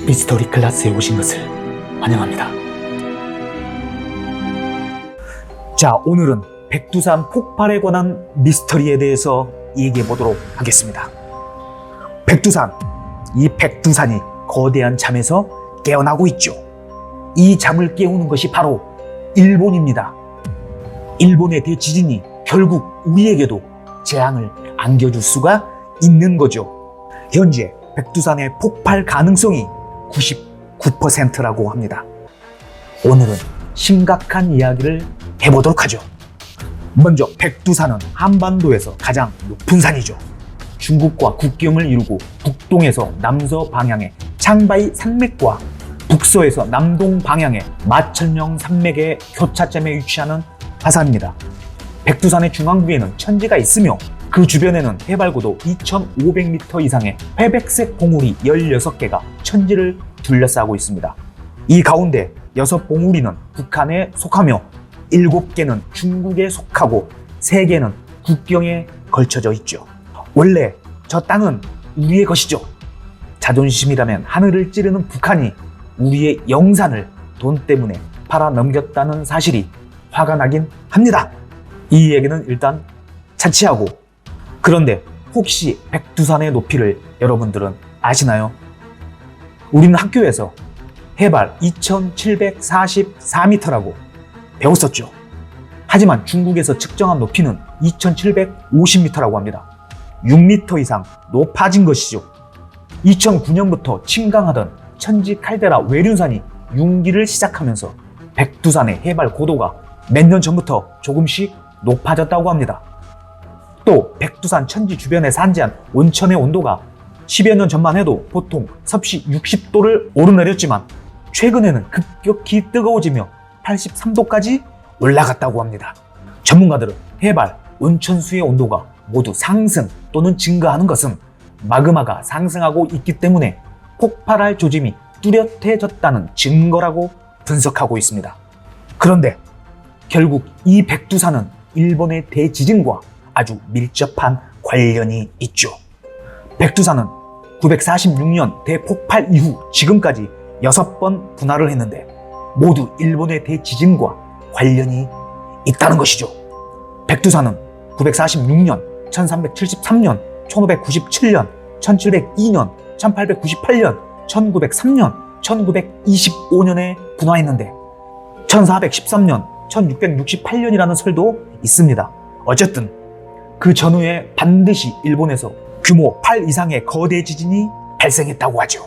미스터리 클래스에 오신 것을 환영합니다. 자, 오늘은 백두산 폭발에 관한 미스터리에 대해서 얘기해 보도록 하겠습니다. 백두산, 이 백두산이 거대한 잠에서 깨어나고 있죠. 이 잠을 깨우는 것이 바로 일본입니다. 일본의 대지진이 결국 우리에게도 재앙을 안겨줄 수가 있는 거죠. 현재 백두산의 폭발 가능성이 99%라고 합니다. 오늘은 심각한 이야기를 해보도록 하죠. 먼저 백두산은 한반도에서 가장 높은 산이죠. 중국과 국경을 이루고 북동에서 남서 방향의 창바이 산맥과 북서에서 남동 방향의 마천령 산맥의 교차점에 위치하는 화산입니다. 백두산의 중앙부에는 천지가 있으며 그 주변에는 해발고도 2,500m 이상의 회백색 봉우리 16개가 천지를 둘러싸고 있습니다. 이 가운데 6봉우리는 북한에 속하며 7개는 중국에 속하고 3개는 국경에 걸쳐져 있죠. 원래 저 땅은 우리의 것이죠. 자존심이라면 하늘을 찌르는 북한이 우리의 영산을 돈 때문에 팔아 넘겼다는 사실이 화가 나긴 합니다. 이 얘기는 일단 차치하고, 그런데 혹시 백두산의 높이를 여러분들은 아시나요? 우리는 학교에서 해발 2,744m라고 배웠었죠. 하지만 중국에서 측정한 높이는 2,750m라고 합니다. 6m 이상 높아진 것이죠. 2009년부터 침강하던 천지 칼데라 외륜산이 융기를 시작하면서 백두산의 해발 고도가 몇 년 전부터 조금씩 높아졌다고 합니다. 또 백두산 천지 주변에 산지한 온천의 온도가 10여 년 전만 해도 보통 섭씨 60도를 오르내렸지만 최근에는 급격히 뜨거워지며 83도까지 올라갔다고 합니다. 전문가들은 해발, 온천수의 온도가 모두 상승 또는 증가하는 것은 마그마가 상승하고 있기 때문에 폭발할 조짐이 뚜렷해졌다는 증거라고 분석하고 있습니다. 그런데 결국 이 백두산은 일본의 대지진과 아주 밀접한 관련이 있죠. 백두산은 946년 대폭발 이후 지금까지 6번 분화를 했는데 모두 일본의 대지진과 관련이 있다는 것이죠. 백두산은 946년, 1373년, 1597년, 1702년, 1898년, 1903년, 1925년에 분화했는데 1413년, 1668년이라는 설도 있습니다. 어쨌든 그 전후에 반드시 일본에서 규모 8 이상의 거대 지진이 발생했다고 하죠.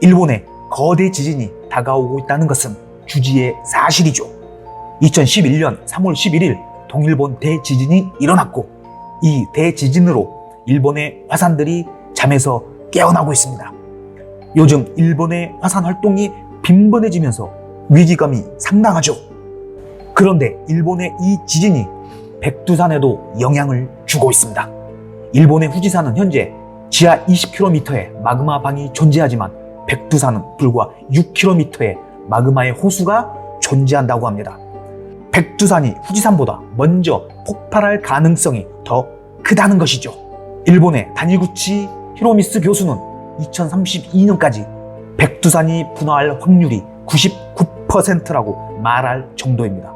일본의 거대 지진이 다가오고 있다는 것은 주지의 사실이죠. 2011년 3월 11일 동일본 대지진이 일어났고 이 대지진으로 일본의 화산들이 잠에서 깨어나고 있습니다. 요즘 일본의 화산 활동이 빈번해지면서 위기감이 상당하죠. 그런데 일본의 이 지진이 백두산에도 영향을 주고 있습니다. 일본의 후지산은 현재 지하 20km의 마그마 방이 존재하지만 백두산은 불과 6km의 마그마의 호수가 존재한다고 합니다. 백두산이 후지산보다 먼저 폭발할 가능성이 더 크다는 것이죠. 일본의 다니구치 히로미스 교수는 2032년까지 백두산이 분화할 확률이 99%라고 말할 정도입니다.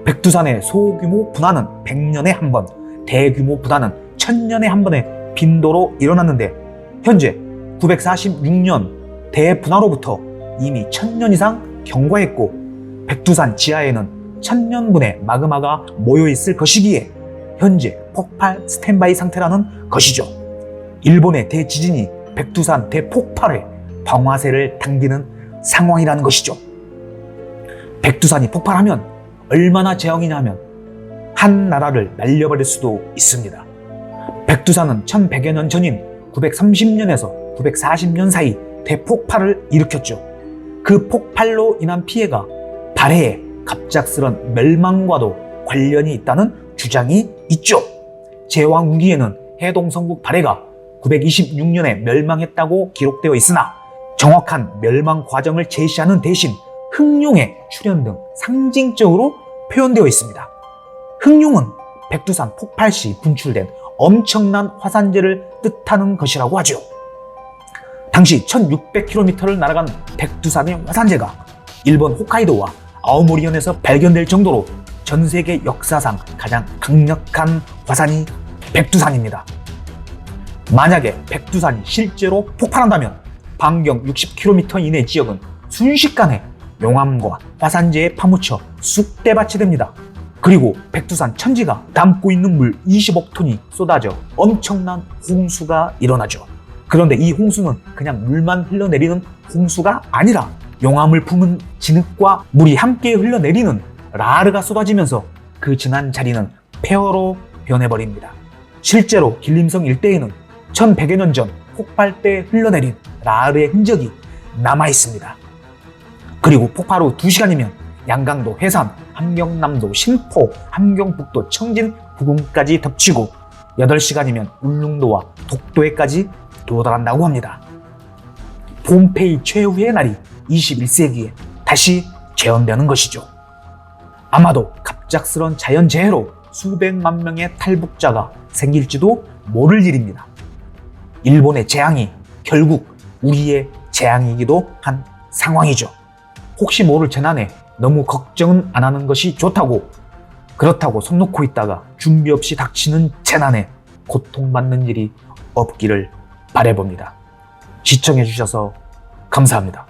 백두산의 소규모 분화는 100년에 한 번, 대규모 분화는 1000년에 한 번의 빈도로 일어났는데 현재 946년 대분화로부터 이미 1000년 이상 경과했고 백두산 지하에는 1000년분의 마그마가 모여있을 것이기에 현재 폭발 스탠바이 상태라는 것이죠. 일본의 대지진이 백두산 대폭발에 방아쇠를 당기는 상황이라는 것이죠. 백두산이 폭발하면 얼마나 재앙이냐 하면 한 나라를 날려버릴 수도 있습니다. 백두산은 1100여 년 전인 930년에서 940년 사이 대폭발을 일으켰죠. 그 폭발로 인한 피해가 발해의 갑작스런 멸망과도 관련이 있다는 주장이 있죠. 제왕후기에는 해동성국 발해가 926년에 멸망했다고 기록되어 있으나 정확한 멸망 과정을 제시하는 대신 흑룡의 출현 등 상징적으로 표현되어 있습니다. 흑룡은 백두산 폭발 시 분출된 엄청난 화산재를 뜻하는 것이라고 하죠. 당시 1600km를 날아간 백두산의 화산재가 일본 홋카이도와 아오모리현에서 발견될 정도로 전 세계 역사상 가장 강력한 화산이 백두산입니다. 만약에 백두산이 실제로 폭발한다면 반경 60km 이내 지역은 순식간에 용암과 화산재에 파묻혀 쑥대밭이 됩니다. 그리고 백두산 천지가 담고 있는 물 20억 톤이 쏟아져 엄청난 홍수가 일어나죠. 그런데 이 홍수는 그냥 물만 흘러내리는 홍수가 아니라 용암을 품은 진흙과 물이 함께 흘러내리는 라르가 쏟아지면서 그 지난 자리는 폐허로 변해버립니다. 실제로 길림성 일대에는 1100여 년 전 폭발 때 흘러내린 라르의 흔적이 남아있습니다. 그리고 폭발 후 2시간이면 양강도, 해산, 함경남도, 신포, 함경북도, 청진 부근까지 덮치고 8시간이면 울릉도와 독도에까지 도달한다고 합니다. 폼페이 최후의 날이 21세기에 다시 재현되는 것이죠. 아마도 갑작스런 자연재해로 수백만 명의 탈북자가 생길지도 모를 일입니다. 일본의 재앙이 결국 우리의 재앙이기도 한 상황이죠. 혹시 모를 재난에 너무 걱정은 안 하는 것이 좋다고, 그렇다고 손 놓고 있다가 준비 없이 닥치는 재난에 고통받는 일이 없기를 바라봅니다. 시청해주셔서 감사합니다.